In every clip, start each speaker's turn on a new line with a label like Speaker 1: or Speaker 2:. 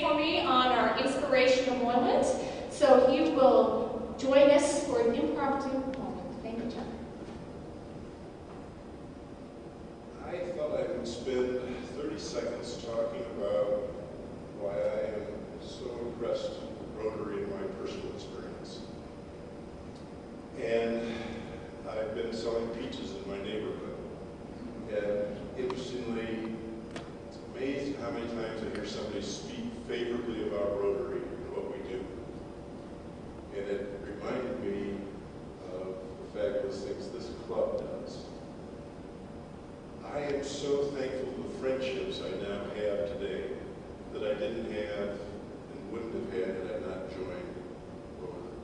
Speaker 1: for me on our inspirational moment. So he will join us for an impromptu moment. Thank you, John.
Speaker 2: I thought I would spend 30 seconds talking about why I am so impressed with Rotary in my personal experience. And I've been selling peaches in my neighborhood. And interestingly, it's amazing how many times I hear somebody speak favorably about Rotary and what we do. And it reminded me of the fabulous things this club does. I am so thankful for the friendships I now have today that I didn't have and wouldn't have had had I not joined Rotary.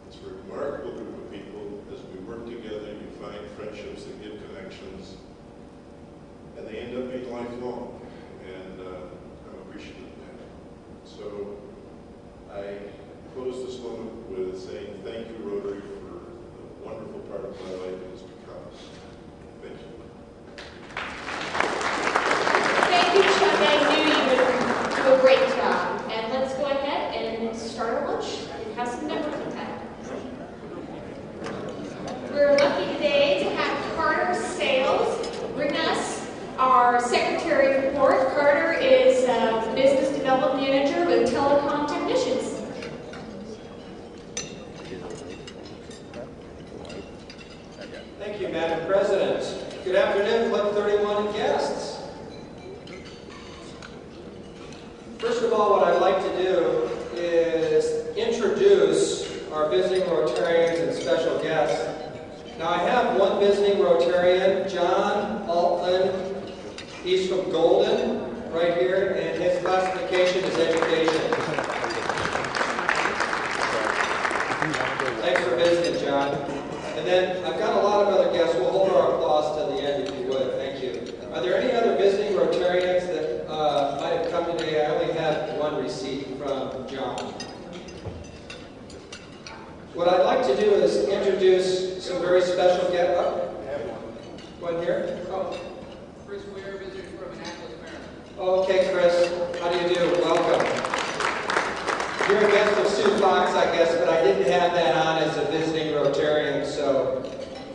Speaker 2: It's a remarkable group of people. As we work together, you find friendships that give connections, and they end up being lifelong, and I'm appreciative of that. So I close this moment with saying thank you, Rotary, for the wonderful part of my life it has become. Thank you.
Speaker 1: Thank you, Chuck. I knew you would do a great job. And let's go ahead and start our lunch and have some networking time. We're lucky today to have Carter Sales bring us our secretary report. Carter is a business development manager with Telecom Technicians.
Speaker 3: Thank you, Madam President. Good afternoon, Club 31 guests. First of all, what I'd like to do is introduce our visiting Rotarians and special guests. Now, I have one visiting Rotarian, John Altman. He's from Golden, right here, and his classification is education. Thanks for visiting, John. And then I've got a lot of other guests. We'll hold our applause till the end if you would. Thank you. Are there any other visiting Rotarians that might have come today? I only have one receipt from John. What I'd like to do is introduce some very special guests. One here? Oh.
Speaker 4: Chris Weir, visiting from Annapolis, Maryland.
Speaker 3: Okay, Chris. How do you do? Welcome. You're a guest of Sue Fox, I guess, but I didn't have that on as a visiting Rotarian, so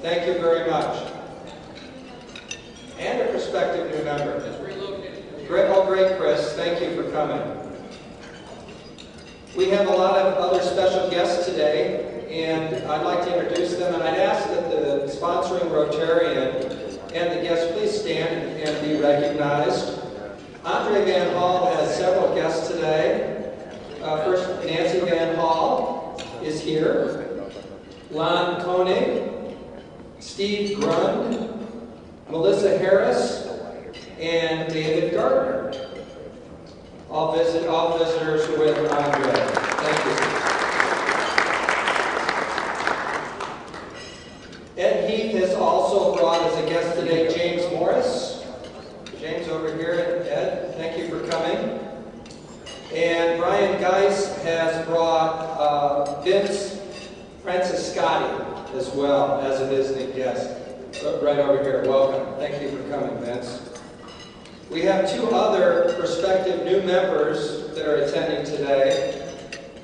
Speaker 3: thank you very much. And a prospective new member.
Speaker 4: Just relocated.
Speaker 3: Great, oh, great, Chris. Thank you for coming. We have a lot of other special guests today, and I'd like to introduce them, and I'd ask that the sponsoring Rotarian and the guests please stand and be recognized. Andre Van Hall has several guests today. First, Nancy Van Hall is here. Lon Koenig, Steve Grund, Melissa Harris, and David Gardner. All visitors with Andre. Thank you. Ed Heath has also brought as a guest today James Morris. James over here, Ed, thank you for coming. And Brian Geis has brought Vince Franciscotti as well as a visiting guest. Right over here, welcome. Thank you for coming, Vince. We have two other prospective new members that are attending today.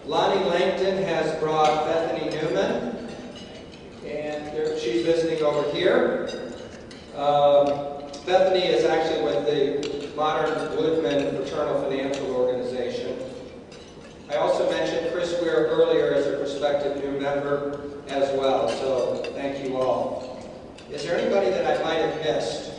Speaker 3: Lonnie Langton has brought Bethany Newman, and she's visiting over here. Bethany is actually with the Modern Woodman Fraternal Financial Organization. I also mentioned Chris Weir earlier as a prospective new member as well, so thank you all. Is there anybody that I might have missed?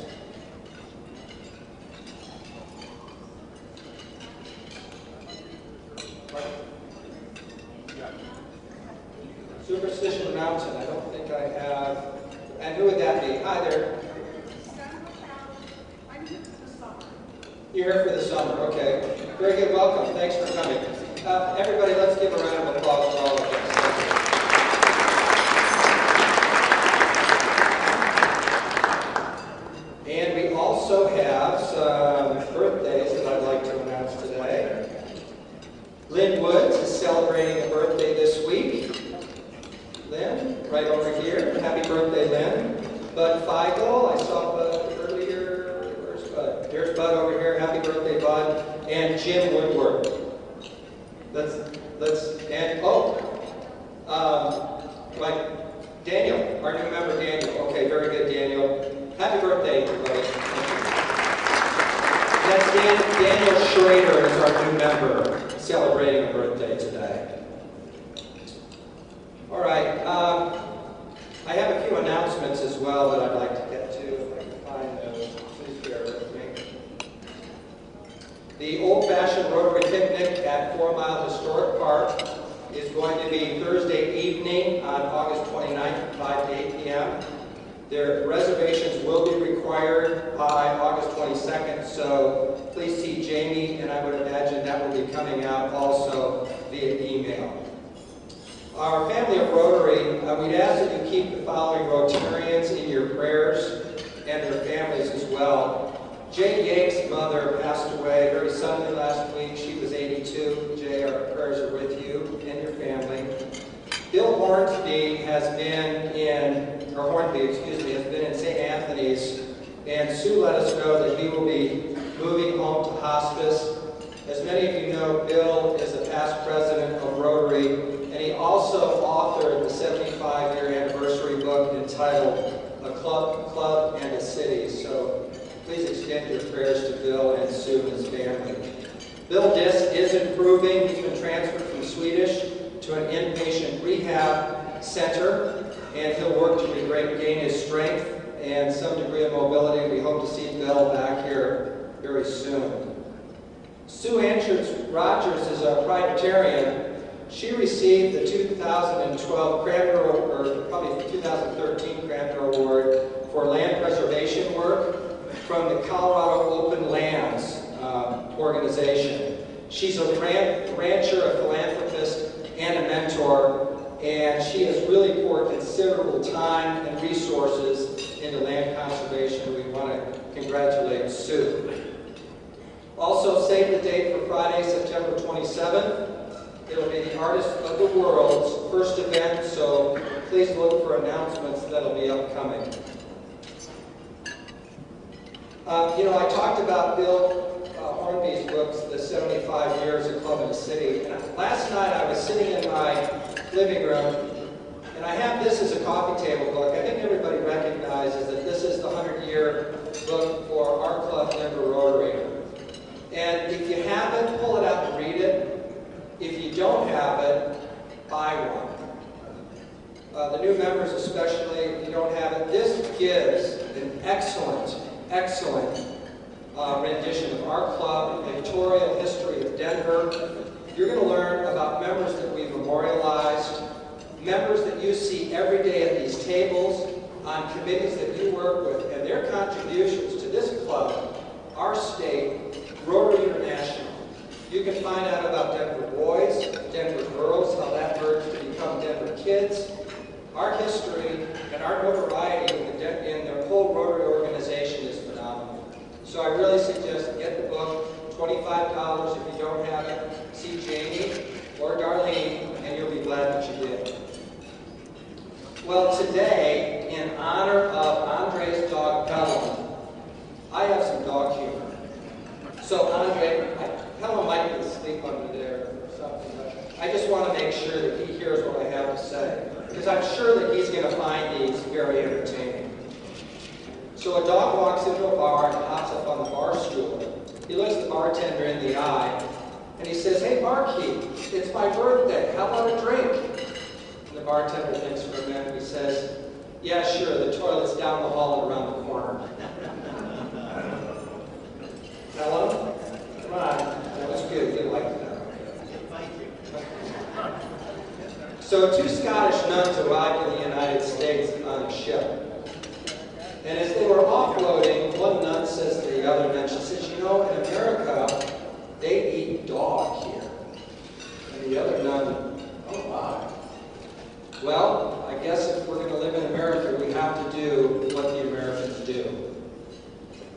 Speaker 3: Superstition Mountain, I don't think I have. And who would that be? Hi there.
Speaker 5: I'm here for the summer.
Speaker 3: You're here for the summer, okay. Very good, welcome. Thanks for coming. Everybody, let's give a round of applause for all of us. And we also have some birthdays that I'd like to announce today. Lynn Woods is celebrating a birthday this week. Lynn, right over here. Happy birthday, Lynn. Bud Feigl, I saw Bud earlier. Where's Bud? Here's Bud over here. Happy birthday, Bud. and Jim Woodward. Daniel, our new member Daniel. Okay, very good, Daniel. Happy birthday, everybody. That's Daniel Schrader is our new member, celebrating a birthday today. All right, I have a few announcements as well that I'd like to get to, if I can find those. Please bear with me. The old-fashioned Rotary picnic at 4 Mile Historic Park is going to be Thursday evening on August 29th from 5 to 8 p.m. Their reservations will be required by August 22nd, so please see Jamie, and I would imagine that will be coming out also via email. Our family of Rotary, we'd ask that you keep the following Rotarians in your prayers and their families as well. Jay Yake's mother passed away very suddenly last week. She was 82. Jay, our prayers are with you and your family. Bill Hornsby has been in St. Anthony's, and Sue let us know that he will be moving home to hospice. As many of you know, Bill is the past president of Rotary, and he also authored the 75-year anniversary book entitled A Club and a City. So please extend your prayers to Bill and Sue and his family. Bill Diss is improving. He's been transferred from Swedish to an inpatient rehab center, and he'll work to regain his strength and some degree of mobility. We hope to see Bill back here very soon. Sue Anchorage Rogers is a Presbyterian. She received the 2012 Cranmer, or probably the 2013 Cranmer Award for land preservation work from the Colorado Open Lands organization. She's a rancher, a philanthropist, and a mentor, and she has really poured considerable time and resources into land conservation. We want to congratulate Sue. Also, save the date for Friday, September 27th. It'll be the Artist of the World's first event, so please look for announcements that'll be upcoming. I talked about Bill Hornby's books, The 75 Years of Club in the City. And last night I was sitting in my living room, and I have this as a coffee table book. I think everybody recognizes that this is the 100-year book for our club, Denver Rotary. And if you have it, pull it out and read it. If you don't have it, buy one. The new members especially, if you don't have it, this gives an excellent rendition of our club, the pictorial history of Denver. You're going to learn about members that we've memorialized, members that you see every day at these tables, on committees that you work with, and their contributions to this club, our state, Rotary International. You can find out about Denver boys, Denver girls, how that merged to become Denver kids. Our history and our notoriety in the whole Rotary organization is phenomenal. So I really suggest get the book, $25 if you don't have it. See Jamie or Darlene, and you'll be glad that you did. Well, today, in honor of Andre's dog, Pelham, I have some dog humor. So Andre, Pelham might be asleep under there or something, but I just want to make sure that he hears what I have to say, because I'm sure that he's going to find these very entertaining. So a dog walks into a bar and hops up on the bar stool. He looks the bartender in the eye, and he says, "Hey, barkeep, it's my birthday. How about a drink?" And the bartender thinks for a minute. He says, "Yeah, sure. The toilet's down the hall and around the corner." Hello? Come on. That was good. You liked that. So two Scottish nuns arrived in the United States on a ship. And as they were offloading, one nun says to the other nun, she says, "You know, in America, they eat dog here." And the other nun, "Oh, wow. Well, I guess if we're going to live in America, we have to do what the Americans do."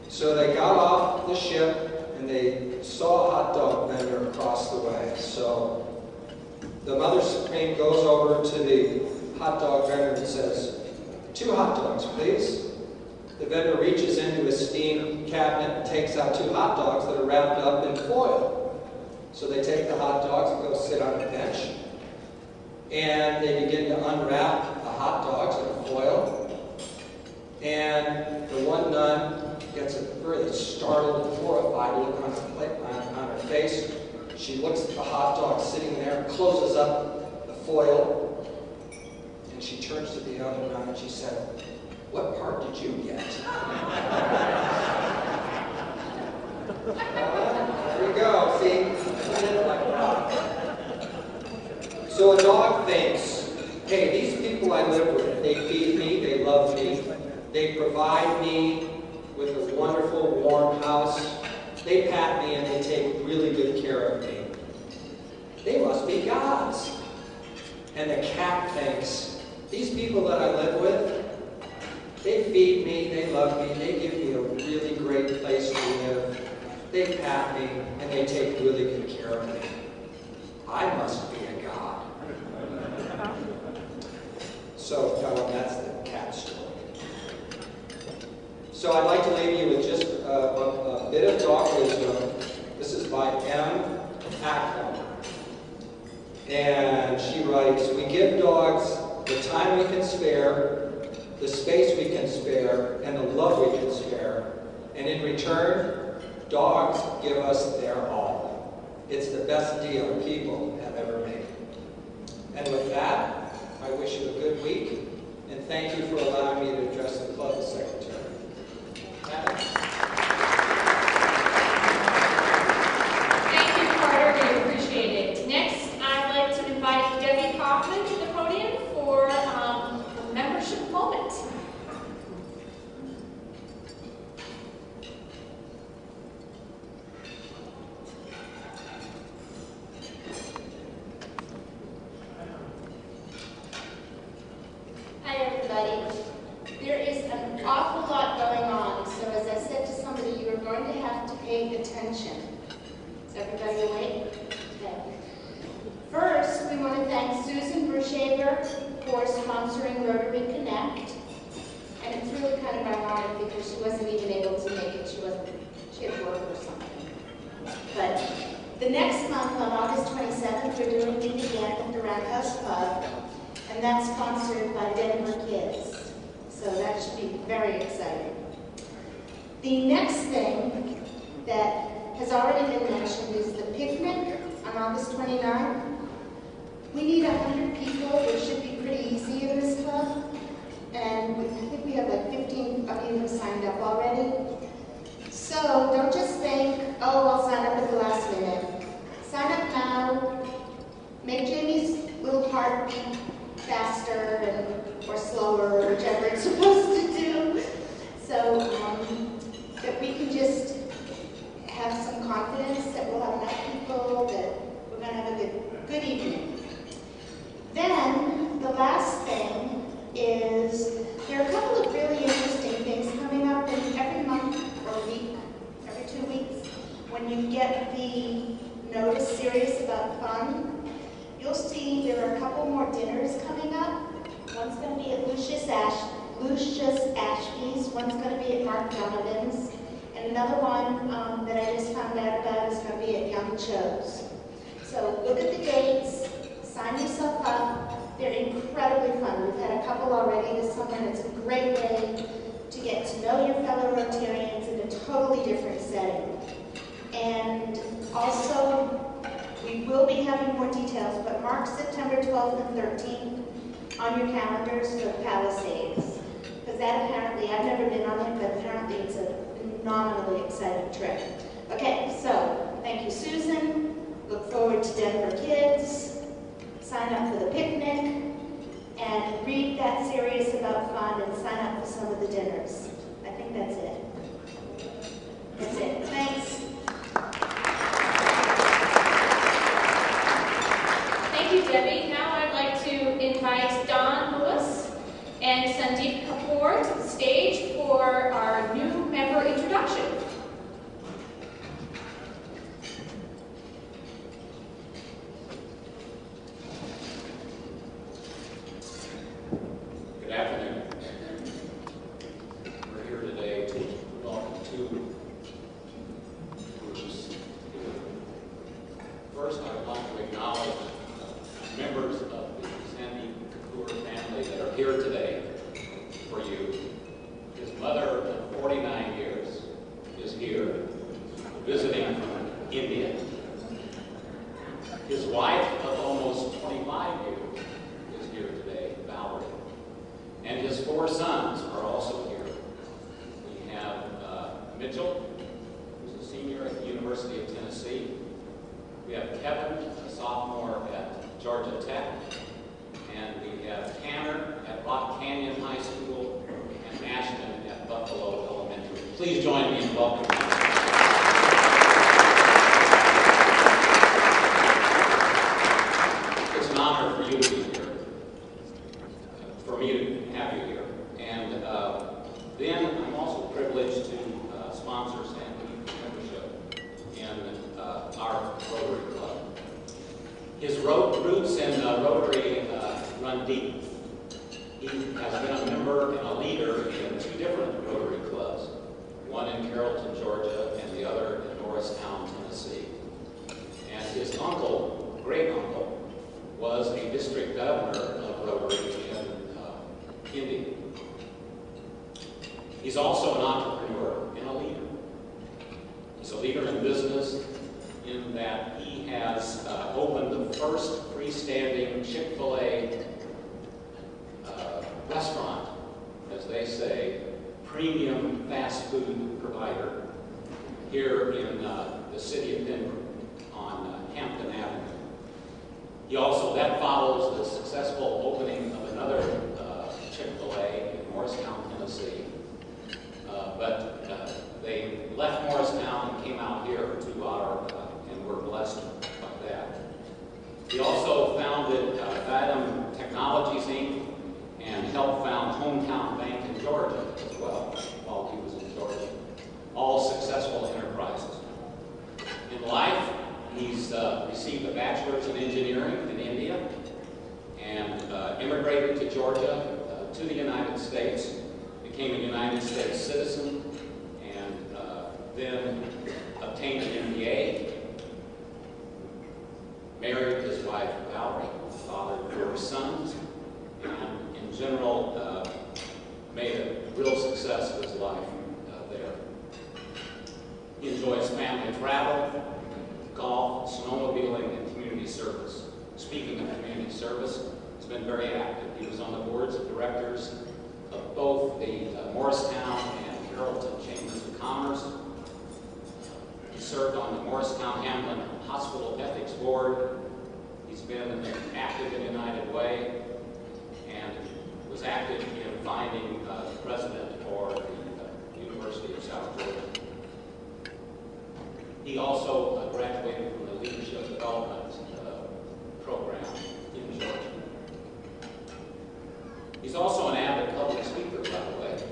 Speaker 3: So they got off the ship, and they saw a hot dog vendor across the way. So the Mother Supreme goes over to the hot dog vendor and says, "2 hot dogs, please." The vendor reaches into his steam cabinet and takes out 2 hot dogs that are wrapped up in foil. So they take the hot dogs and go sit on a bench, and they begin to unwrap the hot dogs in foil. And the one nun gets a very startled and horrified look on her face. She looks at the hot dog sitting there, closes up the foil, and she turns to the other nun and she said, "What part did you get?" There you go, see? So a dog thinks, hey, these people I live with, they feed me, they love me, they provide me with a wonderful, warm house, they pat me and they take really good care of me. They must be gods. And the cat thinks, these people that I live with, they feed me, they love me, they give me a really great place to live, they pat me, and they take really good care of me. I must be a god. So tell them that's the cat story. So I'd like to leave you with just a bit of dog wisdom. This is by M. Ackland. And she writes, we give dogs the time we can spare, the space we can spare, and the love we can spare. And in return, dogs give us their all. It's the best deal people have ever made. And with that, I wish you a good week, and thank you for allowing me to address the club as secretary.
Speaker 1: Thank you, Carter. We appreciate it. Next, I'd like to invite Debbie Kaufman to the podium for a membership moment.
Speaker 5: Hi everybody. There is an awful lot going on, so as I said to somebody, you are going to have to pay attention. Is everybody awake? Okay. First, we want to thank Susan Bershaver for sponsoring Rotary Connect. And it's really kind of ironic because she wasn't even able to make it. She had work or something. But the next month, on August 27th, we're doing it again at the Roundhouse Pub. And that's sponsored by Denver Kids. So that should be very exciting. The next thing that has already been mentioned is the picnic on August 29th. We need 100 people, which should be pretty easy in this club. And I think we have like 15 of you who signed up already. So don't just think, oh, I'll sign up at the last minute. Sign up now. Make Jamie's little heart beat faster or slower, or whichever it's supposed to do, so that we can just have some confidence that we'll have enough people, that we're going to have a good evening. Then, the last thing is, there are a couple of really interesting things coming up, and every month or week, every 2 weeks, when you get the notice series about fun, you'll see there are a couple more dinners coming up. One's going to be at Lucius Ashby's, one's going to be at Mark Donovan's, and another one that I just found out about is going to be at Young Cho's. So look at the dates, sign yourself up. They're incredibly fun. We've had a couple already this summer, and it's a great way to get to know your fellow Rotarians in a totally different setting. And also, we will be having more details, but mark September 12th and 13th on your calendars for Palisades. Because that apparently, I've never been on it, but apparently it's a phenomenally exciting trip. Okay, so thank you, Susan. Look forward to Denver Kids. Sign up for the picnic. And read that series about fun and sign up for some of the dinners. I think that's it. That's it. Thanks.
Speaker 1: Thank you, Debbie. Now I'd like to invite Don Lewis and Sandeep Kapoor to the stage for our new member introduction.
Speaker 6: Good afternoon. We're here today to welcome two First, I would like to acknowledge members of the Sandy Kapoor family that are here today for you. His mother of 49 years is here, visiting from India. His wife of almost 25 years is here today, Valerie. And his 4 sons are also here. We have Mitchell, who's a senior at the University of Tennessee. We have Kevin, a sophomore at Georgia Tech. And we have Tanner at Rock Canyon High School and Ashton at Buffalo Elementary. Please join me in welcoming them. It's an honor for you to be here, for me to have you here. And then I'm also privileged to sponsor Sandy membership in our Rotary Club. His roots in Rotary run deep. He has been a member and a leader in 2 different Rotary clubs, one in Carrollton, Georgia, and the other in Morristown, Tennessee. And his uncle, great-uncle, was a district governor of Rotary in India. He's also an entrepreneur and a leader. He's a leader in business in that he has opened the first freestanding Chick-fil-A restaurant, as they say, premium fast food provider here in the city of Denver on Hampton Avenue. He also, that follows the successful opening of another Chick-fil-A in Morristown, Tennessee. But they left Morristown and came out here to our, and we're blessed by that. He also founded Vadim Technologies, Inc., and helped found Hometown Bank in Georgia as well, while he was in Georgia. All successful enterprises. In life, he's received a bachelor's in engineering in India and immigrated to Georgia, to the United States, became a United States citizen, and then obtained an MBA, married his wife Valerie, fathered 4 sons, and in general made a real success of his life there. He enjoys family travel, golf, snowmobiling, and community service. Speaking of community service, he's been very active. He was on the boards of directors of both the Morristown and Carrollton Chambers of Commerce. He served on the Morristown Hamlin Hospital Ethics Board. He's been active in United Way and was active in finding the president for the University of South Georgia. He also graduated from the Leadership Development program in Georgia. He's also an avid public speaker, by the way.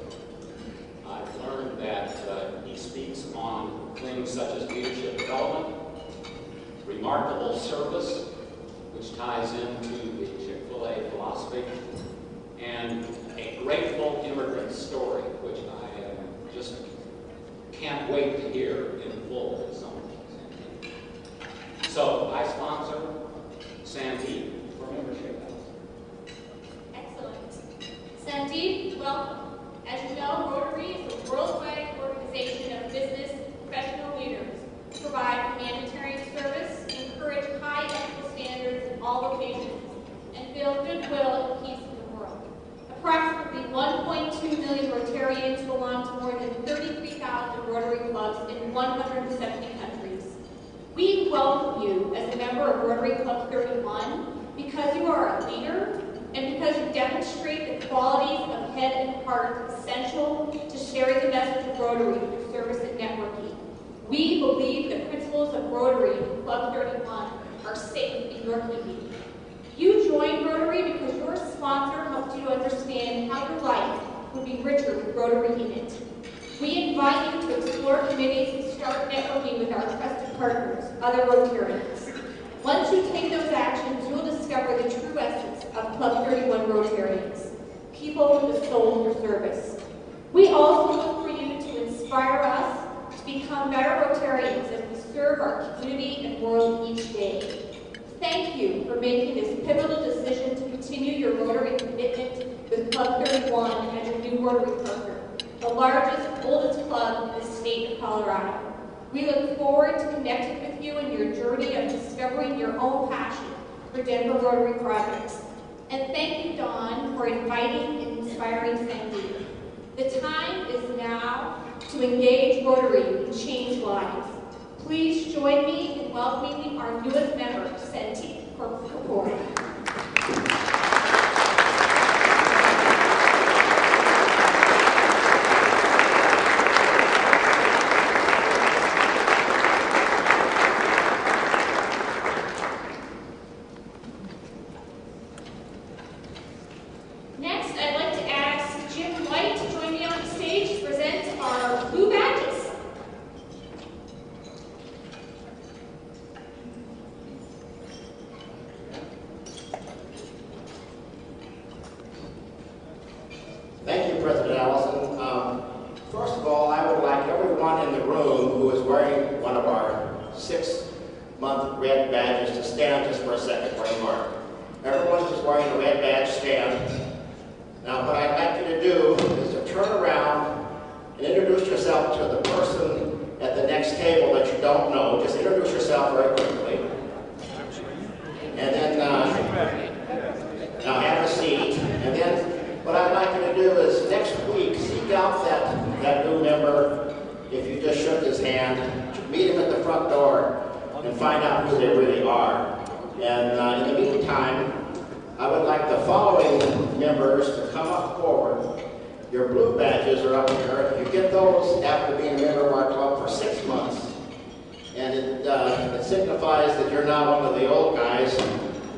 Speaker 6: I've learned that he speaks on things such as leadership development, remarkable service, which ties into the Chick-fil-A philosophy, and a grateful immigrant story, which I just can't wait to hear in full at some point. So I sponsor Sandeep for membership.
Speaker 1: Excellent. Sandeep, welcome. As you know, Rotary is a worldwide organization of business professional leaders who provide humanitarian service, encourage high ethical standards in all locations, and build goodwill and peace in the world. Approximately 1.2 million Rotarians belong to more than 33,000 Rotary clubs in 170 countries. We welcome you as a member of Rotary Club 31 because you are a leader and because you demonstrate the qualities of head and heart essential to sharing the message of Rotary through service and networking. We believe the principles of Rotary Club 31 are safe in your keeping. You joined Rotary because your sponsor helped you understand how your life would be richer with Rotary in it. We invite you to explore committees and start networking with our trusted partners, other Rotarians. Once you take those actions, you'll discover the true essence of Club 31 Rotarians, people with a soul for service. We also look for you to inspire us to become better Rotarians as we serve our community and world each each day. Thank you for making this pivotal decision to continue your Rotary commitment with Club 31 as your new Rotary partner, the largest, oldest club in the state of Colorado. We look forward to connecting with you in your journey of discovering your own passion for Denver Rotary projects. And thank you, Dawn, for inviting and inspiring Sandy. The time is now to engage Rotary and change lives. Please join me in welcoming our newest member, Sandy Corporal. Next, I'd like to ask Jim White to join me on the stage to present our blue badges.
Speaker 7: Thank you, President Allison. First of all, I would like everyone in the room who is wearing one of our 6-month red badges to stand just for a second for a mark. Everyone who's wearing a red badge, stand. Now, what I'd like you to do is to turn around and introduce yourself to the person at the next table that you don't know. Just introduce yourself very quickly. And then, now have a seat. And then, what I'd like you to do is next week, seek out that new member. If you just shook his hand, meet him at the front door and find out who they really are. And in the meantime, I would like the following members to come up forward. Your blue badges are up here. You get those after being a member of our club for 6 months. And it signifies that you're not one of the old guys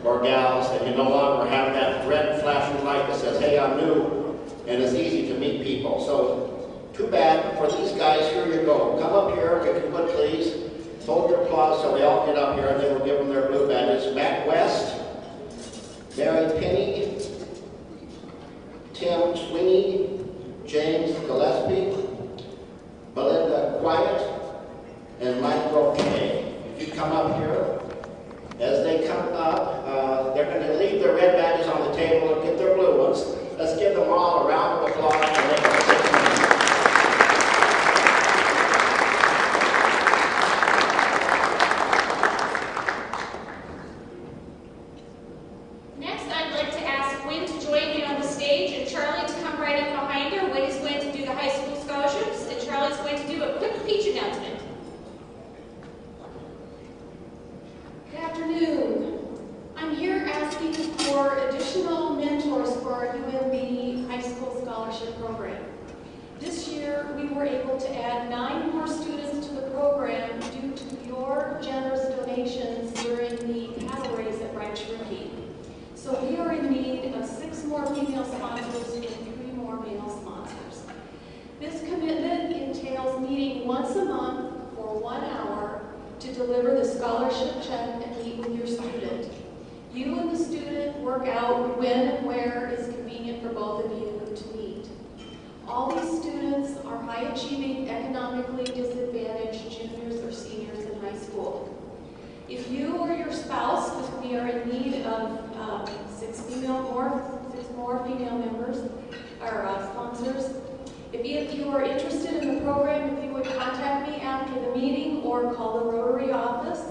Speaker 7: or gals, and you no longer have that red flashing light that says, hey, I'm new, and it's easy to meet people. So, too bad for these guys. Here you go. Come up here, if you would, please. Hold your applause so they all get up here, and then we'll give them their blue badges. Matt West, Mary Penny, Tim Sweeney, James Gillespie, Belinda Quiet, and Mike Roque. If you come up here, as they come up, they're going to leave their red badges on the table and get their blue ones. Let's give them all a round of applause.
Speaker 1: Next, I'd like to ask Wynn to join me on the stage and Charlie to come right up behind her. Wynn is going to do the high school scholarships and Charlie's going to do a quick speech announcement.
Speaker 8: Good afternoon. I'm here asking for additional mentors for our UMB High School Scholarship Program. This year, we were able to add 9 more students to the program due to your generous donations during the cattle race at Ranch Ricky. So we are in need of 6 more female sponsors and 3 more male sponsors. This commitment entails meeting once a month for 1 hour to deliver the scholarship check and meet with your student. You and the student work out when and where is convenient for both of you to meet. All these students are high-achieving, economically disadvantaged juniors or seniors in high school. If you or your spouse, because we are in need of 6 more female members, or sponsors, if you are interested in the program, if you would contact me after the meeting or call the Rotary office.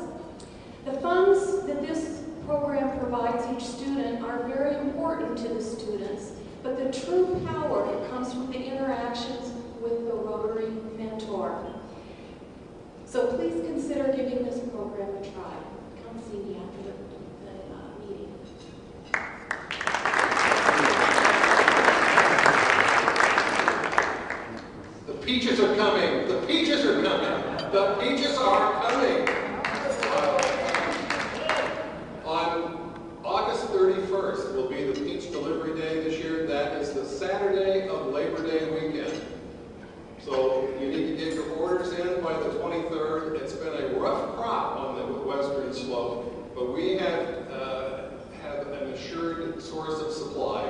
Speaker 8: The funds that this program provides each student are very important to the students, but the true power comes from the interactions with the Rotary mentor. So please consider giving this program a try. Come see me after the meeting.
Speaker 9: The peaches are coming. The peaches are coming. The peaches are coming. On August 31st will be the peach delivery day this year. That is the Saturday of Labor Day weekend. So you need to get your orders in by the 23rd. It's been a rough crop on the western slope, but we have an assured source of supply.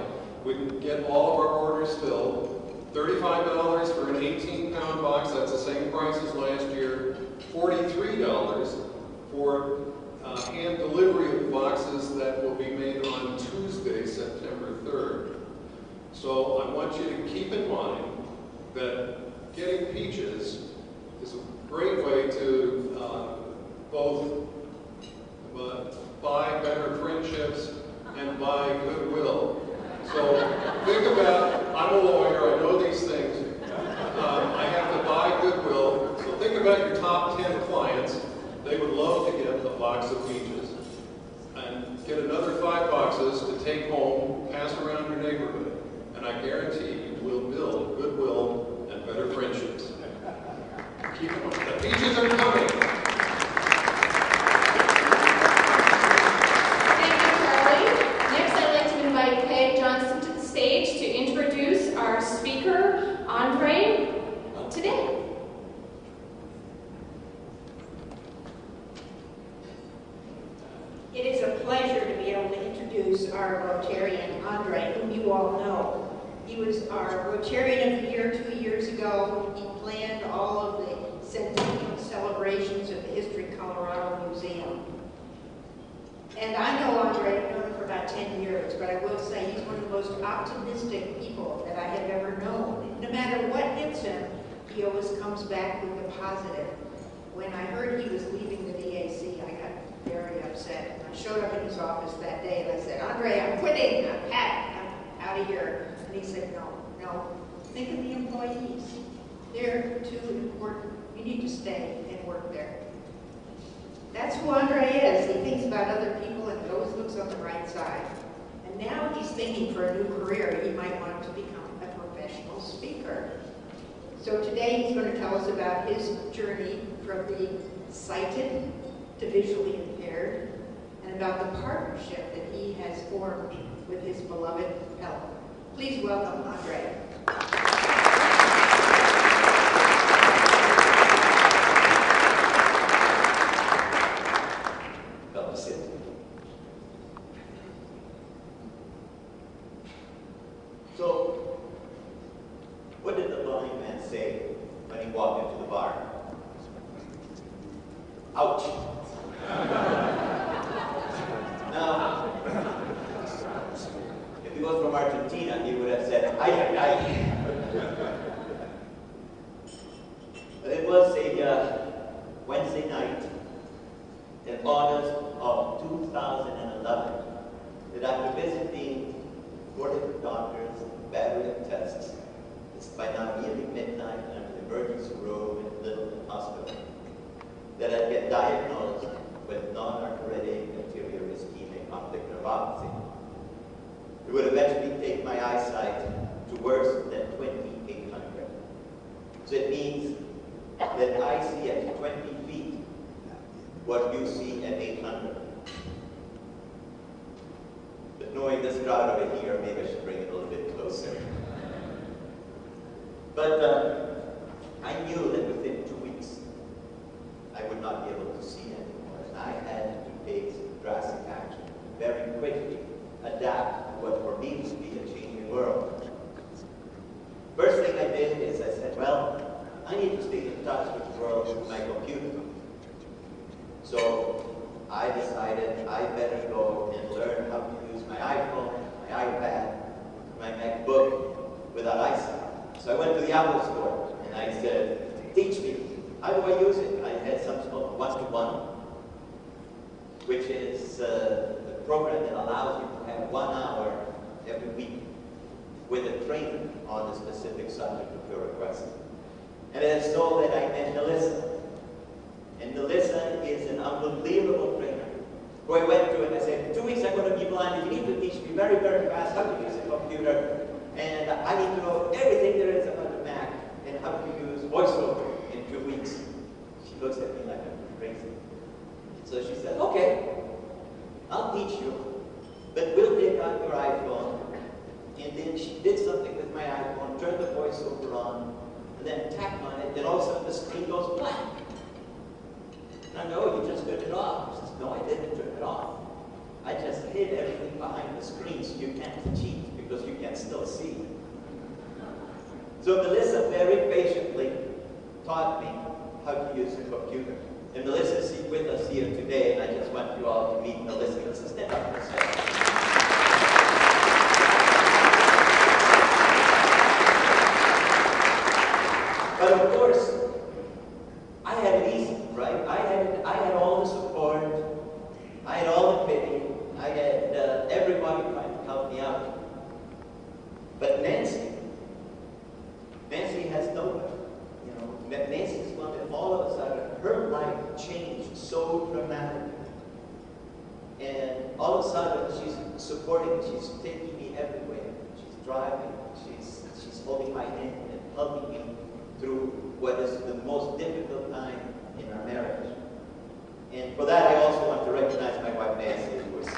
Speaker 9: We can get all of our orders filled. $35 for an 18-pound box, that's the same price as last year. $43 for hand delivery of boxes that will be made on Tuesday, September 3rd. So I want you to keep in mind that getting peaches is a great way to both buy better friendships and buy goodwill. So think about, I'm a lawyer, I know these things. I have to buy goodwill. So think about your top 10 clients. They would love to get a box of peaches. And get another 5 boxes to take home, pass around your neighborhood. And I guarantee you will build goodwill and better friendships. Keep them. The peaches are coming.
Speaker 1: Thank you, Charlie. Next, I'd like to invite Peg Johnson to the stage to introduce our speaker, Andre, today.
Speaker 10: It is a pleasure to be able to introduce our Rotarian, Andre, whom you all know. He was our Rotarian of the Year 2 years ago. He planned all of the centennial celebrations of the History Colorado Museum. And I know Andre, I've known him for about 10 years, but I will say he's one of the most optimistic people that I have ever known. No matter what hits him, he always comes back with a positive. When I heard he was leaving the DAC, I got very upset. I showed up in his office that day and I said, Andre, I'm quitting, I'm out of here. And he said, no, think of the employees. They're too important. You need to stay and work there. That's who Andre is. He thinks about other people and he always looks on the right side. And now he's thinking for a new career. He might want to become a professional speaker. So today he's going to tell us about his journey from being sighted to visually impaired, and about the partnership that he has formed with his beloved Ellen. Please welcome Andre.
Speaker 11: So, what did the blind man say when he walked into the bar? Ouch. Now, if he was from Argentina, he would have said, ay, ay, ay. But it was a Wednesday night in August of 2011 that after visiting 4 different doctors, battery of tests, it's by now nearly midnight, and I'm in the emergency room in Littleton Hospital, that I'd get diagnosed with non-arthritic anterior ischemic optic neuropathy. It would eventually take my eyesight to worse than 2800. So it means that I see at 20 feet what you see at 800. But knowing this crowd over here, maybe I should bring it a little bit closer. But I knew that within 2 weeks, I would not be able to see anymore. And I had to take some drastic action very quickly, adapt to what for me to be a changing world. First thing I did is I said, well, I need to stay in touch with the world through my computer. So I decided I better go and learn how to use my iPhone, my iPad, my MacBook without eyesight. So I went to the Apple store and I said, teach me. How do I use it? I had something called one-to-one, which is a program that allows you to have 1 hour every week with a trainer on the specific subject of your request. And it is so that I met Melissa. And Melissa is an unbelievable trainer who I went to and I said, in 2 weeks I'm going to be blind and you need to teach me very, very fast how to use a computer. And I need to know everything there is about the Mac and how to use VoiceOver in 2 weeks. She looks at me like I'm crazy. So she said, okay, I'll teach you, but we'll take out your iPhone. And then she did something with my iPhone, turned the VoiceOver on, and then tapped on it, then all of a sudden the screen goes black. And I go, oh, you just turned it off. She says, no, I didn't turn it off. I just hid everything behind the screen so you can't cheat because you can still see. So Melissa very patiently taught me how to use a computer. And Melissa is with us here today, and I just want want you all to meet Alison. Let's stand up for a second. But of course, I had it easy, right? I had all the support, I had all the pity, I had everybody trying to help me out. But Nancy has nobody. You know, Nancy's one that all of a sudden her life changed so dramatically. And all of a sudden she's supporting me, she's taking me everywhere. She's driving, she's holding my hand and helping me through what is the most difficult time in our marriage. And for that, I also want to recognize my wife Nancy, who is here.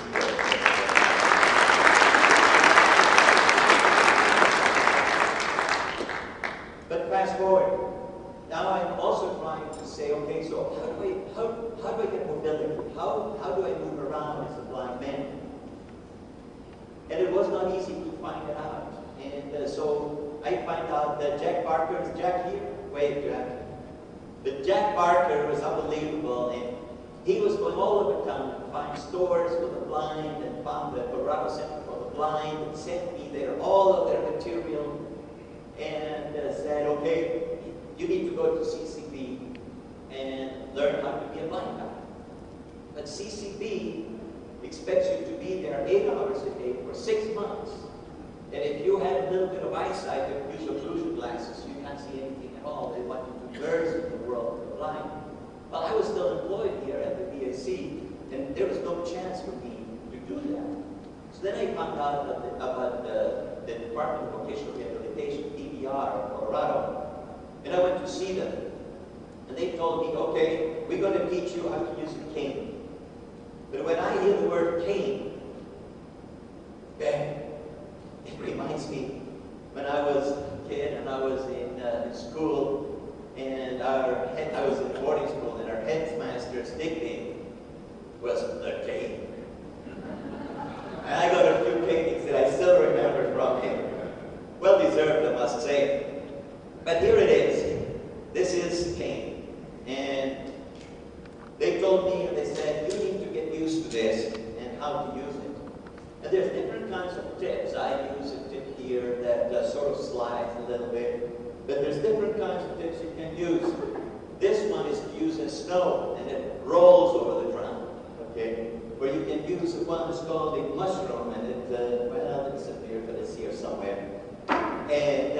Speaker 11: But fast forward. Now I'm also trying to say, okay, so how do I get mobility? How do I move around as a blind man? And it was not easy to find it out. And so I find out that Jack Barker, is Jack here? Wait, Jack. But Jack Barker was unbelievable, and he was going all over town to find stores for the blind and found the Colorado Center for the Blind and sent me there all of their material and said, okay, you need to go to CCB and learn how to be a blind guy. But CCB expects you to be there 8 hours a day for 6 months. And if you have a little bit of eyesight, you use occlusion glasses, you can't see anything at all. They want you to merge in the world of the blind. Well, I was still employed here at the BAC, and there was no chance for me to do that. So then I found out about the Department of Vocational Rehabilitation, DVR, in Colorado, and I went to see them. And they told me, okay, we're going to teach you how to use a cane. But when I hear the word cane, bang, it reminds me when I was a kid and I was in school, and I was in boarding school, and our headmaster's nickname was the cane. And I got a few canes that I still remember from him. Well deserved, I must say. But here it is. This is cane. And they told me, and they said, you need to get used to this and how to use it. And there's different kinds of tips. I use a tip here that sort of slides a little bit. But there's different kinds of tips you can use. This one is to use as snow, and it rolls over the ground. Okay? Or you can use one that's called a mushroom, and well, it's up here, but it's here somewhere. And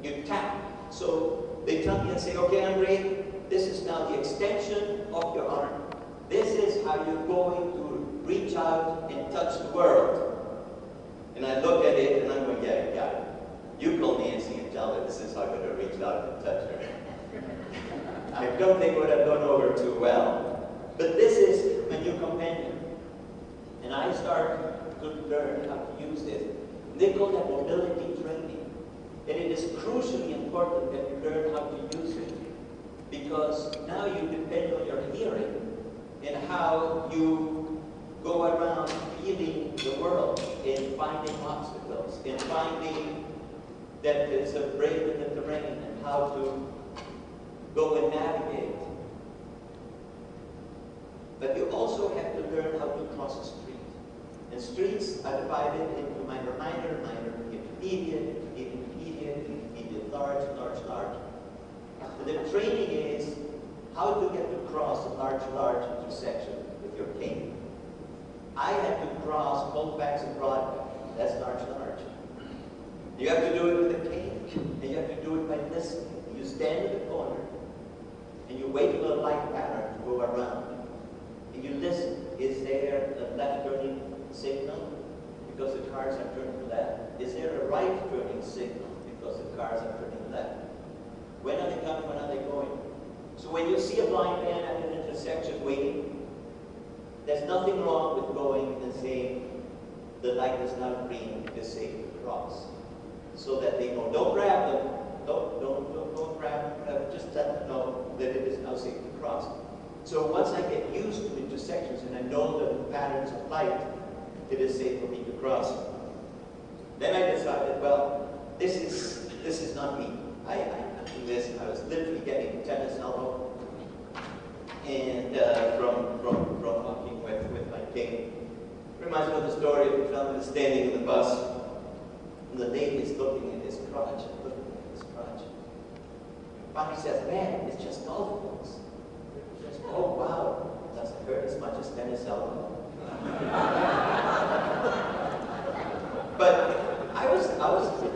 Speaker 11: you tap. So they tell me and say, okay, Andre, this is now the extension of your arm. This is how you're going to reach out and touch the world. And I look at it, and I'm going, yeah, you got it. You call Nancy and tell her this is how I'm going to reach out and touch her. I don't think it would have gone over too well. But this is my new companion. And I started to learn how to use this. They call that mobility training. And it is crucially important that you learn how to use it. Because now you depend on your hearing and how you go around feeling the world and finding obstacles and finding that there's a break in the terrain and how to go and navigate. But you also have to learn how to cross a street. And streets are divided into minor, intermediate, large. And the training is how to get to cross a large intersection with your cane. I had to cross Colfax and Broadway. That's large. You have to do it with a cane, and you have to do it by listening. You stand in the corner, and you wait for the light pattern to go around. And you listen. Is there a left turning signal? Because the cars are turning left. Is there a right turning signal? Because the cars are turning left. When are they coming? When are they going? So when you see a blind man at an intersection waiting, there's nothing wrong with going and saying, the light is now green, it is safe to cross. So that they know. Don't grab them. Don't grab them. Just let them know that it is now safe to cross. So once I get used to intersections and I know the patterns of light, it is safe for me to cross. Then I decided, well, this is not me. I can't do this. I was literally getting tennis elbow, and from reminds me of the story of the gentleman standing in the bus, and the lady is looking at his crotch, and looking at his crotch. Finally says, man, it's just golf balls. She says, oh, wow, does it hurt as much as tennis elbow? But I was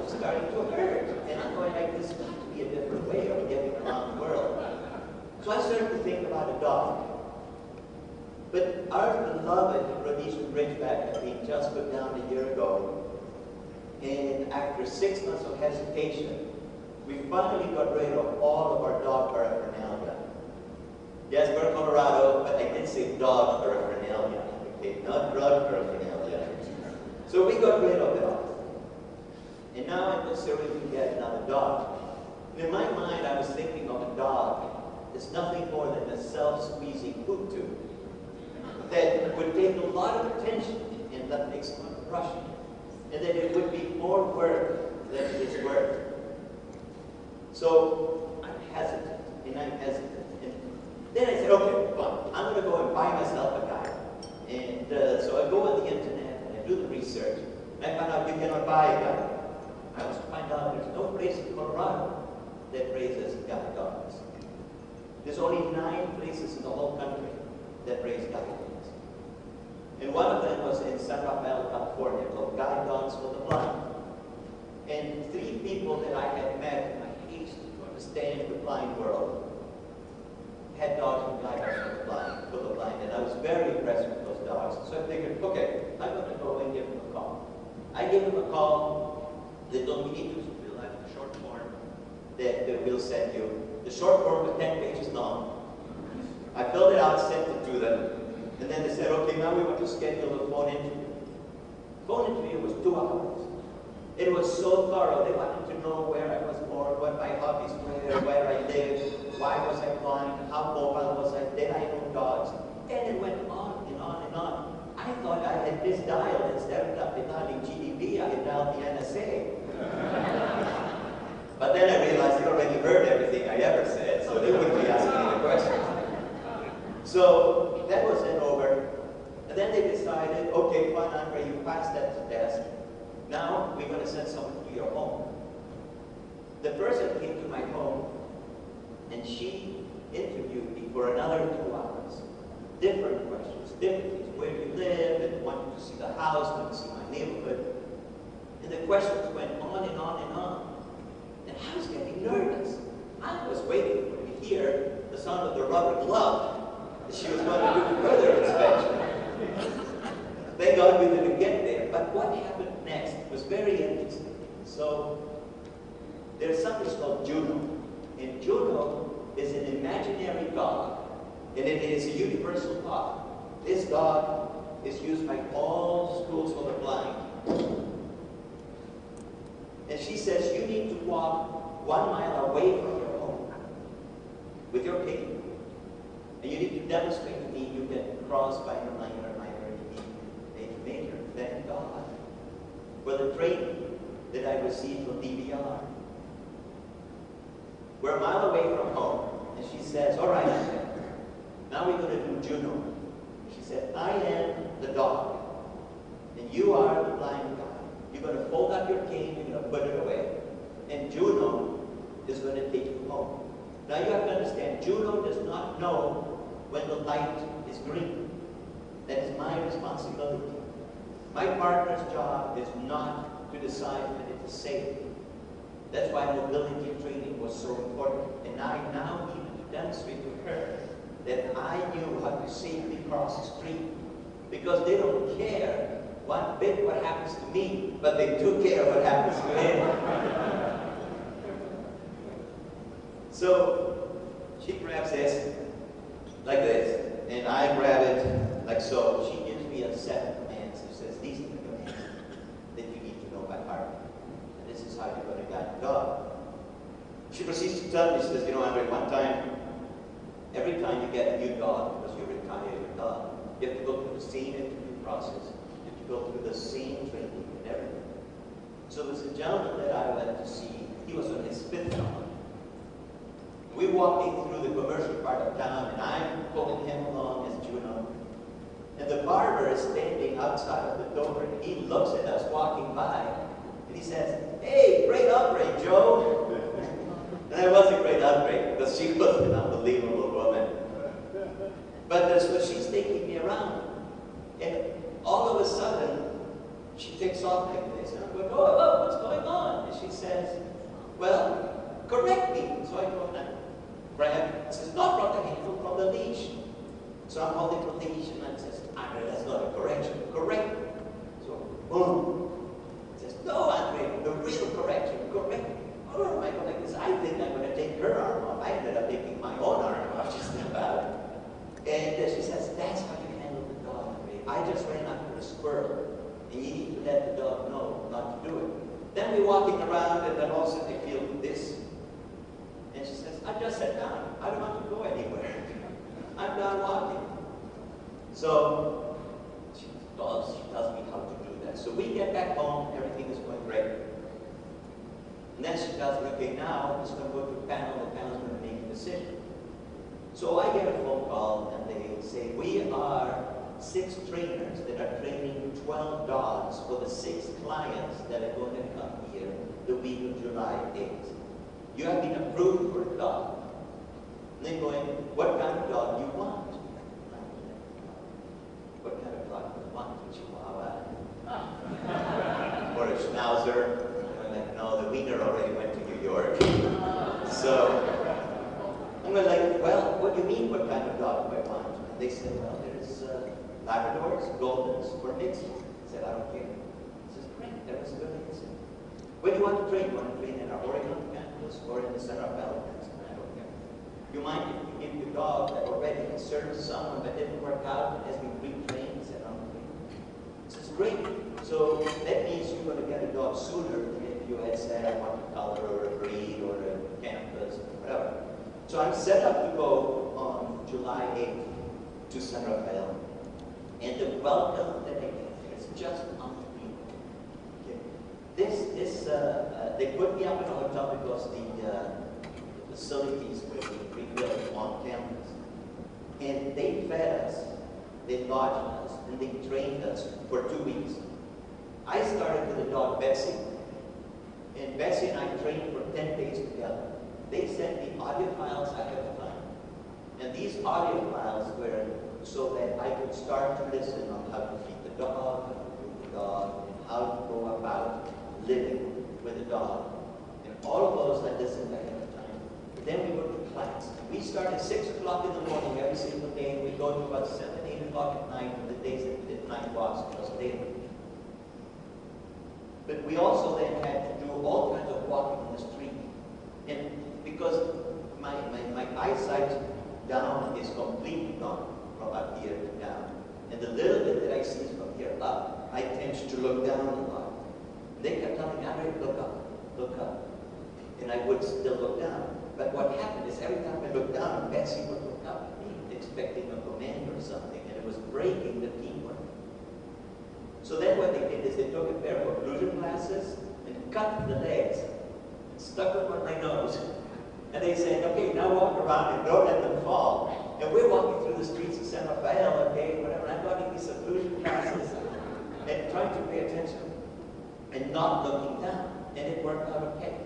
Speaker 11: starting to hurt, and I'm going like, there's got to be a different way of getting around the world. So I started to think about a dog. But our beloved Rhodesian Ridgeback had been just put down a year ago, and after 6 months of hesitation, we finally got rid of all of our dog paraphernalia. Yes, we're Colorado, but I did say dog paraphernalia, okay, not drug paraphernalia. So we got rid of it all. And now I'm considering to get another dog. And in my mind, I was thinking of a dog that's nothing more than a self-squeezing poop tube that would take a lot of attention and that takes a lot of brushing. And that it would be more work than it is worth. So I'm hesitant, and I'm hesitant. And then I said, okay, fine, I'm going to go and buy myself a guy. And so I go on the internet and I do the research. And I find out you cannot buy a guy. I also find out there's no place in Colorado that raises guide dogs. There's only 9 places in the whole country that raise guide dogs. And one of them was in San Rafael, California, called Guide Dogs for the Blind. And 3 people that I had met in my haste to understand the blind world had dogs and guide dogs for the blind. And I was very impressed with those dogs. So I figured, okay, I'm going to go and give them a call. I gave them a call. They told me, you need to fill out a short form that we'll send you. The short form was 10 pages long. I filled it out, sent it to them. And then they said, okay, now we want to schedule a phone interview. Phone interview was 2 hours. It was so thorough. They wanted to know where I was born, what my hobbies were, where I lived, why was I blind, how mobile was I, did I know dogs? And it went on and on and on. I thought I had misdialed. Instead of dialing GDP, I had dialed the NSA. But then I realized they already heard everything I ever said, so they wouldn't be asking me the questions. So that was then over. And then they decided, okay, fine, Andre, you passed that test. Now we're going to send someone to your home. The person came to my home, and she interviewed me for another 2 hours. Different questions, different things. Where do you live? And wanted to see the house, wanted to see my neighborhood. And the questions went on and on and on. And I was getting nervous. I was waiting to hear the sound of the rubber glove. She was going to do further inspection. Thank God we didn't get there. But what happened next was very interesting. So there's something called Juno. And Juno is an imaginary dog. And it is a universal dog. This dog is used by all schools for the blind. And she says you need to walk 1 mile away from your home with your cane. And you need to demonstrate to me you can cross minor, minor, minor, major, major. Thank God for the training that I received from DBR. We're a mile away from home. And she says, all right, now we're going to do Juno. She said, I am the dog, and you are the blind guy. You're going to fold up your cane, you're going to put it away. And Juno is going to take you home. Now you have to understand, Juno does not know when the light is green. That is my responsibility. My partner's job is not to decide when it is safe. That's why mobility training was so important. And I now need to demonstrate to her that I knew how to safely cross the street. Because they don't care one bit what happens to me, but they do care what happens to him. So she grabs this like this, and I grab it like so. She gives me a set of commands and says, these are the commands that you need to know by heart. And this is how you're going to guide the dog. She proceeds to tell me, she says, you know, Andre, one time, every time you get a new dog, because you retire your dog, you have to go through the same interview process. You have to go through the same training and everything. So there's a gentleman that I went to see. He was on his 5th dog. We're walking through the commercial part of town, and I'm pulling him along as Juno. And the bar barber is standing outside of the door, and he looks at us walking by, and he says, "Hey, great hombre, Joe." And it was a great hombre, because she was an unbelievable woman. But so she's taking me around, and all of a sudden, she takes off like this, and I'm going, "Oh, what's going on?" And she says, "Well, correct me." So I go, grab, says, "Not from the handle, from the leash." So I'm holding from the leash, and I says, "Andre, that's not a correction. Correct me." So, boom. He says, "No, Andre, the real correction. Correct me." Oh, I go like this. I think I'm going to take her arm off. I ended up taking my own arm off just about. And she says, "That's how you handle the dog, Andre. I just ran after a squirrel. And you need to let the dog know not to do it." Then we're walking around, and then all of a sudden they feel this. And she says, "I just sat down. I don't want to go anywhere. I'm done walking." So she tells me how to do that. So we get back home, everything is going great. And then she tells me, "Okay, now it's going to go to a panel. The panel's going to make a decision." So I get a phone call, and they say, "We are 6 trainers that are training 12 dogs for the 6 clients that are going to come here the week of July 8th. You have been approved for a dog." And they're going, "What kind of dog do you want?" "What kind of dog do you want? A Chihuahua? Or a Schnauzer?" I'm like, "No, the wiener already went to New York." So I'm like, "Well, what do you mean, what kind of dog do I want?" And they said, "Well, there's Labradors, Goldens, or mixed." I said, "I don't care." He says, "Great, that was a good answer. Where do you want to train? You want to train in our Oregon campus or in the center of Alabama?" I don't care. "You mind if you give your dog that already served someone but didn't work out and has been retrained?" I said, "I don't care." He says, "Great. So that means you're going to get a dog sooner than if you had said, I want a color or a breed or a campus or whatever." So I'm set up to go on July 8th to San Rafael. And the welcome that I get there is just unbelievable. Okay. They put me up in a hotel because the facilities were being rebuilt on campus. And they fed us, they lodged us, and they trained us for 2 weeks. I started with the dog Betsy, and Betsy and I trained for 10 days together. They sent me audio files ahead of time. And these audio files were so that I could start to listen on how to feed the dog, how to feed the dog, and how to go about living with the dog. And all of those I listened ahead of time. Then we go to class. We start at 6 o'clock in the morning every single day, and we go to about 7, 8 o'clock at night on the days that we did night walks because daily. But we also then had to do all kinds of walking on the street. And because my eyesight down is completely gone from up here to down. And the little bit that I see is from here up, I tend to look down a lot. They kept telling me, "Andre, look up, look up." And I would still look down. But what happened is every time I looked down, Betsy would look up at me, expecting a command or something, and it was breaking the teamwork. So then what they did is they took a pair of occlusion glasses and cut the legs and stuck them on my nose. And they said, "Okay, now walk around and don't let them fall." And we're walking through the streets of San Rafael, okay, whatever. I'm got these occlusion glasses and trying to pay attention and not looking down. And it worked out okay.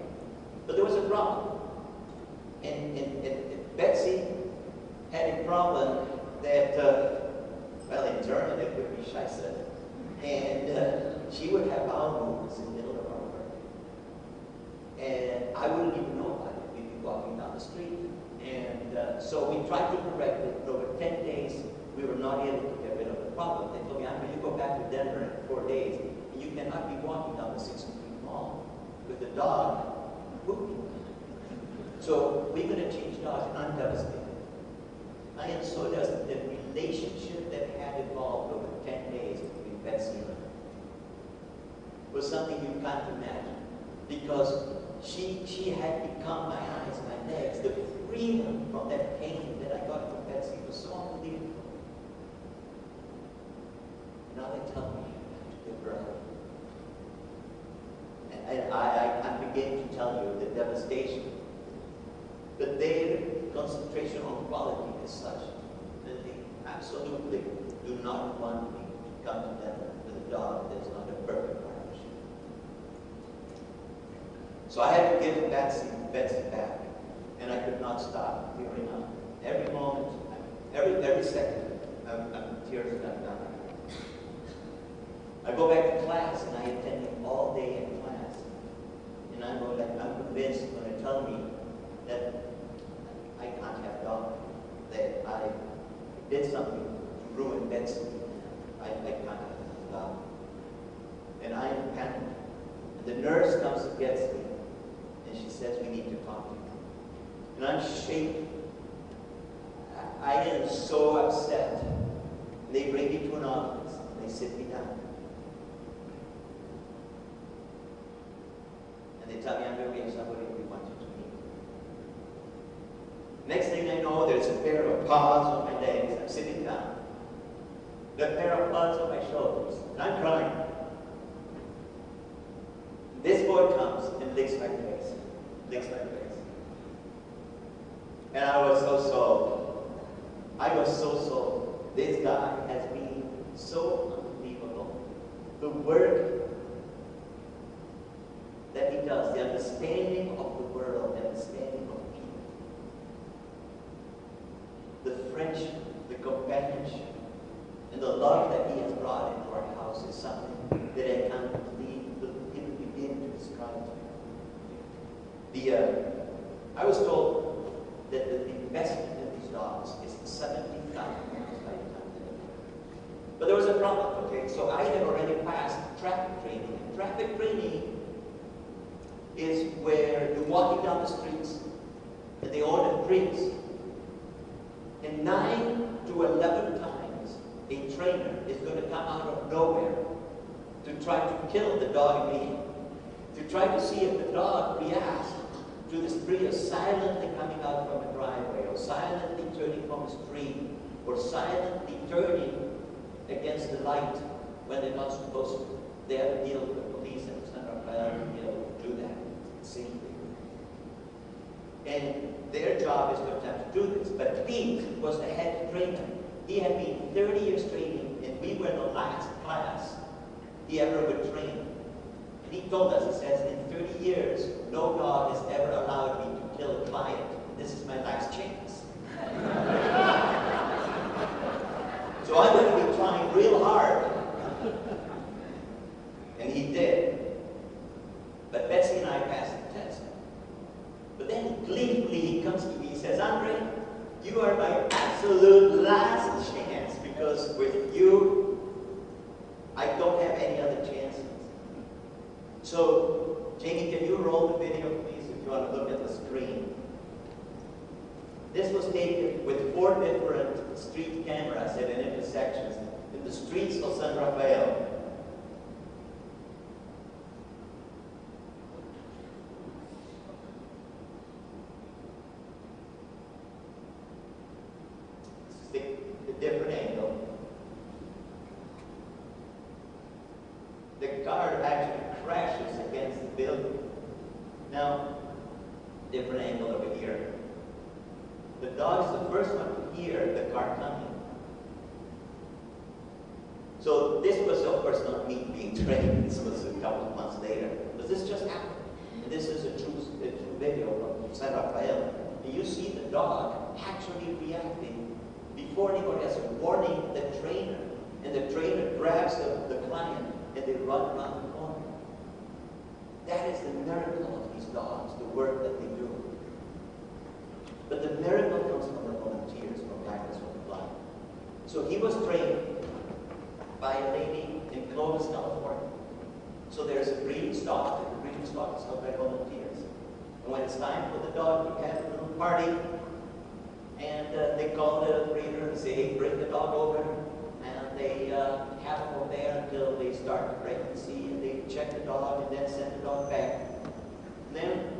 Speaker 11: But there was a problem. And Betsy had a problem that, well, in German it would be scheiße. And she would have bowel movements in the middle of our work. And I wouldn't even know about it. We'd be walking down the street. And so we tried to correct it. Over 10 days, we were not able to get rid of the problem. They told me, "Andre, you go back to Denver in 4 days, and you cannot be walking down the 6th Street Mall with the dog pooping." So we're going to change dogs, and I'm devastated. I am so devastated. The relationship that had evolved over 10 days between Betsy and I was something you can't imagine. Because she had become my eyes, my legs. The freedom from that pain that I got from Betsy was so unbelievable. Now they tell me to give her up. And I'm beginning to tell you the devastation. But their concentration on quality is such that they absolutely do not want me So I had to give Betsy back. And I could not stop tearing up. Every moment, every second, tears got done. I go back to class and I attend him all day in class. And I'm convinced when they tell me that I can't have done, that I did something to ruin Betsy. I can't have done. And I am panicked. And the nurse comes and gets me. And she says, we need to talk to you. And I'm shaking. I am so upset. And they bring me to an office. And they sit me down. And they tell me I'm going to be somebody we want you to meet. Next thing I know, there's a pair of paws on my legs. I'm sitting down. The pair of paws on my shoulders. And I'm crying. This boy comes and licks my face. Licks my face. And I was so sold. I was so sold. This guy has been so unbelievable. The work that he does, the understanding of the world, the understanding of people, the friendship, the companionship, and the love that he has brought into our house is something that I can't even begin to describe to you. I was told that the investment in these dogs is $70,000 by the time they live. But there was a problem, okay? So I had already passed traffic training. And traffic training is where you're walking down the streets and they order drinks. And 9 to 11 times a trainer is going to come out of nowhere to try to kill the dog immediately, to try to see if the dog reacts to this Prius silently coming out from a driveway, or silently turning from a street, or silently turning against the light when they're not supposed to. They have to deal with the police and San Rafael to be able to do that safely. And their job is to attempt to do this. But Pete was the head trainer. He had been 30 years training, and we were the last class he ever would train. He told us, he says, in 30 years, no dog has ever allowed me to kill a client. This is my last chance. So I'm going to be trying real hard. And he did. But Betsy and I passed the test. But then gleefully he comes to me, he says, Andre, you are my absolute last chance, because with you, I don't have any other chances. So, Jamie, can you roll the video, please, if you want to look at the screen? This was taken with 4 different street cameras at an intersections in the streets of San Rafael. This is the different angle. The car actually crashes against the building. Now, different angle over here. The dog is the first one to hear the car coming. So this was, of course, not me being trained. This was a couple of months later. But this just happened. And this is a true video from San Rafael. And you see the dog actually reacting before anybody has a warning the trainer. And the trainer grabs the client and they run around the corner. That is the miracle of these dogs, the work that they do. But the miracle comes from the volunteers, from Doctors for the Blind. So he was trained by a lady in Clovis, California. So there's a breeding stock, and the breeding stock is held by volunteers. And when it's time for the dog to have a little party, and they call the breeder and say, hey, bring the dog over. And they have them over there until they start the pregnancy, and they check the dog and then send the dog back. And then,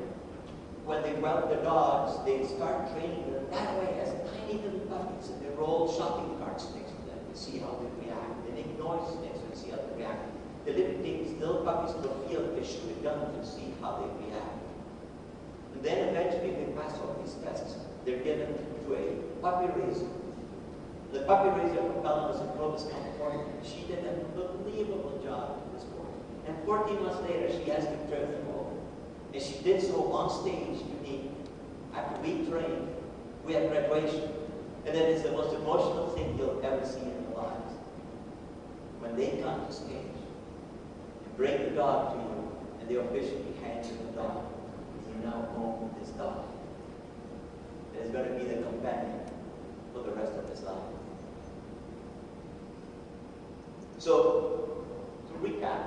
Speaker 11: when they whelp the dogs, they start training them that way as tiny little puppies, and they roll shopping carts next to them to see how they react. They make noises next to them to see how they react. They literally take these little puppies to a field, they shoot a gun to see how they react. And then eventually they pass all these tests. They're given to a puppy raiser. The puppy raiser from Columbus in Clovis, California, she did an unbelievable job to this boy. And 14 months later, she has to turn him over. And she did so on stage, unique. After we trained, we had graduation. And then it's the most emotional thing you'll ever see in your lives. When they come to stage and bring the dog to you, and they officially hand you the dog. You now own this dog. It is going to be the companion for the rest of his life. So, to recap,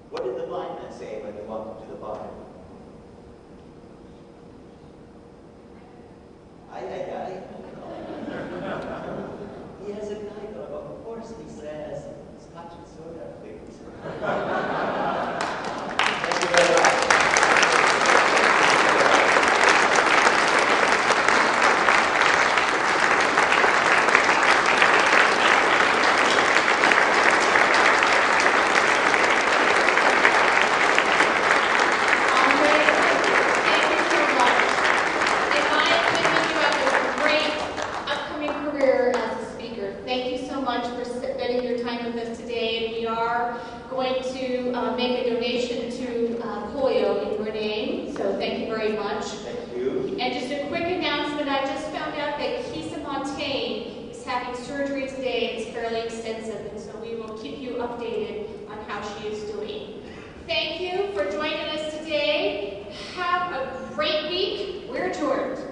Speaker 11: what did the blind man say when he walked into the bar? Aye. He has a guide dog. Of course, he says, Scotch and soda, please. Thank you very much.
Speaker 1: Make a donation to polio in your name, so thank you very much.
Speaker 11: Thank you.
Speaker 1: And just a quick announcement, I just found out that Kisa Montaigne is having surgery today. It's fairly extensive, and so we will keep you updated on how she is doing. Thank you for joining us today. Have a great week. We're adjourned.